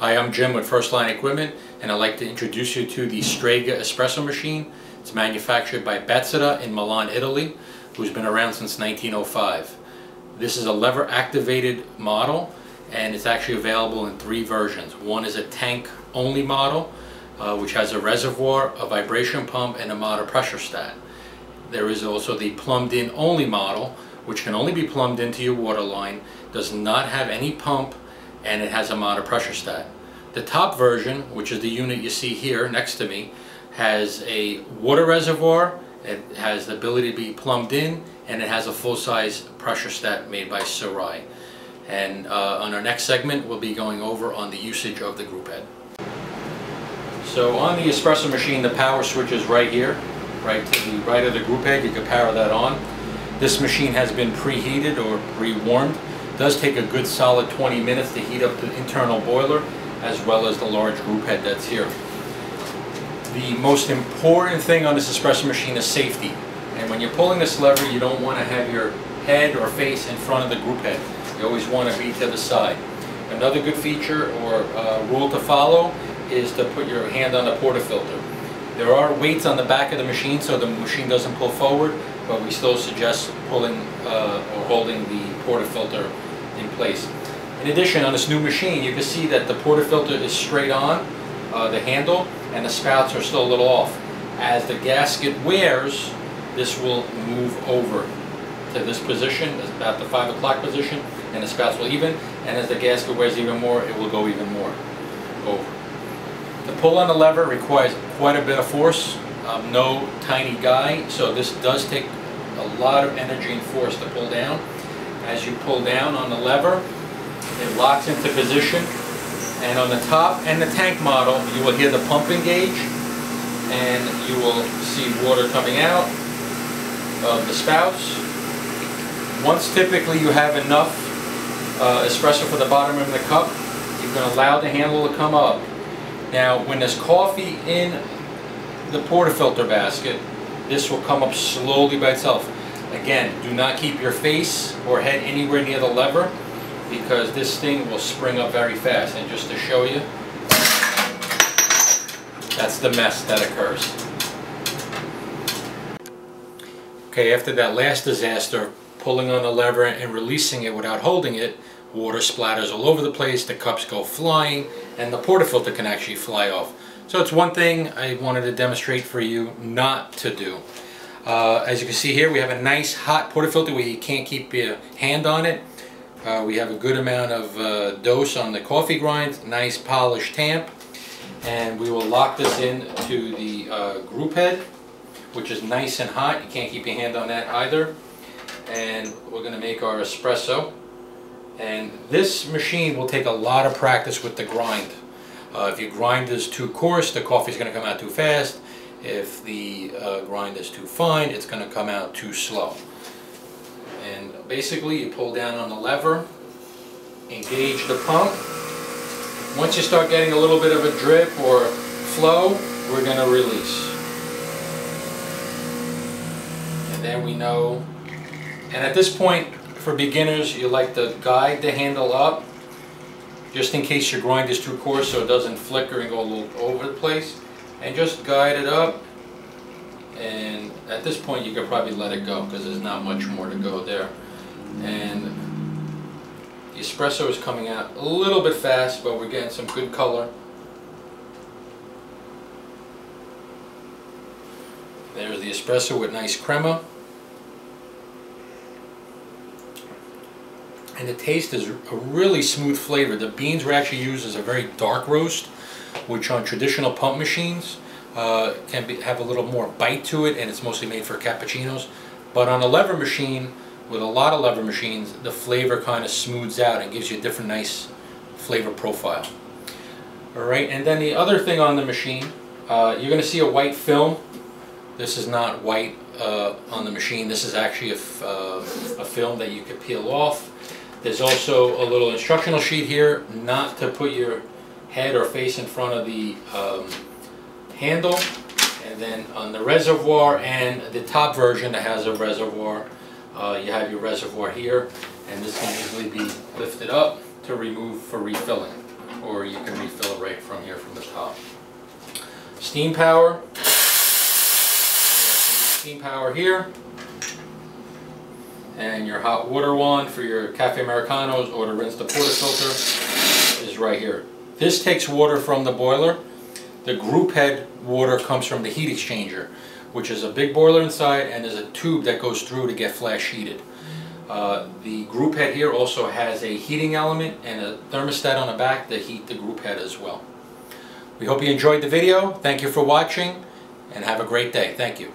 Hi, I'm Jim with First Line Equipment, and I'd like to introduce you to the Strega Espresso machine. It's manufactured by Bezzera in Milan, Italy, who's been around since 1905. This is a lever activated model, and it's actually available in 3 versions. One is a tank only model, which has a reservoir, a vibration pump, and a motor pressurestat. There is also the plumbed in only model, which can only be plumbed into your water line, does not have any pump, and it has a motor pressurestat. The top version, which is the unit you see here next to me, has a water reservoir, it has the ability to be plumbed in, and it has a full-size pressurestat made by Sirai. And on our next segment, we'll be going over on the usage of the group head. So on the espresso machine, the power switch is right here, right to the right of the group head. You can power that on. This machine has been preheated or pre-warmed. It does take a good solid 20 minutes to heat up the internal boiler as well as the large group head that's here. The most important thing on this espresso machine is safety. And when you're pulling this lever, you don't want to have your head or face in front of the group head. You always want to be to the side. Another good feature or rule to follow is to put your hand on the portafilter. There are weights on the back of the machine so the machine doesn't pull forward, but we still suggest pulling or holding the portafilter in place. In addition, on this new machine, you can see that the portafilter is straight on the handle, and the spouts are still a little off. As the gasket wears, this will move over to this position, about the 5 o'clock position, and the spouts will even, and as the gasket wears even more, it will go even more over. The pull on the lever requires quite a bit of force. I'm no tiny guy, so this does take a lot of energy and force to pull down. As you pull down on the lever, it locks into position, and on the top and the tank model, you will hear the pump engage, and you will see water coming out of the spouts. Once typically you have enough espresso for the bottom of the cup, you can allow the handle to come up. Now, when there's coffee in the portafilter basket, this will come up slowly by itself. Again, do not keep your face or head anywhere near the lever, because this thing will spring up very fast. And just to show you, that's the mess that occurs. Okay, after that last disaster, pulling on the lever and releasing it without holding it, water splatters all over the place, the cups go flying, and the portafilter can actually fly off. So it's one thing I wanted to demonstrate for you not to do. As you can see here, we have a nice hot portafilter where you can't keep your hand on it. We have a good amount of dose on the coffee grind, nice polished tamp, and we will lock this into the group head, which is nice and hot. You can't keep your hand on that either. And we're going to make our espresso. And this machine will take a lot of practice with the grind. If your grind is too coarse, the coffee is going to come out too fast. If the grind is too fine, it's going to come out too slow. And basically, you pull down on the lever, engage the pump. Once you start getting a little bit of a drip or flow, we're going to release. And then we know. And at this point, for beginners, you like to guide the handle up, just in case your grind is too coarse so it doesn't flicker and go a little over the place. And just guide it up, and at this point you could probably let it go because there's not much more to go there. And the espresso is coming out a little bit fast, but we're getting some good color. There's the espresso with nice crema. And the taste is a really smooth flavor. The beans were actually used as a very dark roast, which on traditional pump machines have a little more bite to it, and it's mostly made for cappuccinos. But on a lever machine, with a lot of lever machines, the flavor kind of smooths out and gives you a different nice flavor profile. Alright, and then the other thing on the machine, you're going to see a white film. This is not white on the machine. This is actually a film that you could peel off. There's also a little instructional sheet here not to put your head or face in front of the handle. And then on the reservoir and the top version that has a reservoir, you have your reservoir here, and this can easily be lifted up to remove for refilling. or you can refill it right from here from the top. Steam power. Steam power here. And your hot water wand for your cafe Americanos or to rinse the portafilter is right here. This takes water from the boiler. The group head water comes from the heat exchanger, which is a big boiler inside, and there's a tube that goes through to get flash heated. The group head here also has a heating element and a thermostat on the back to heat the group head as well. We hope you enjoyed the video. Thank you for watching, and have a great day. Thank you.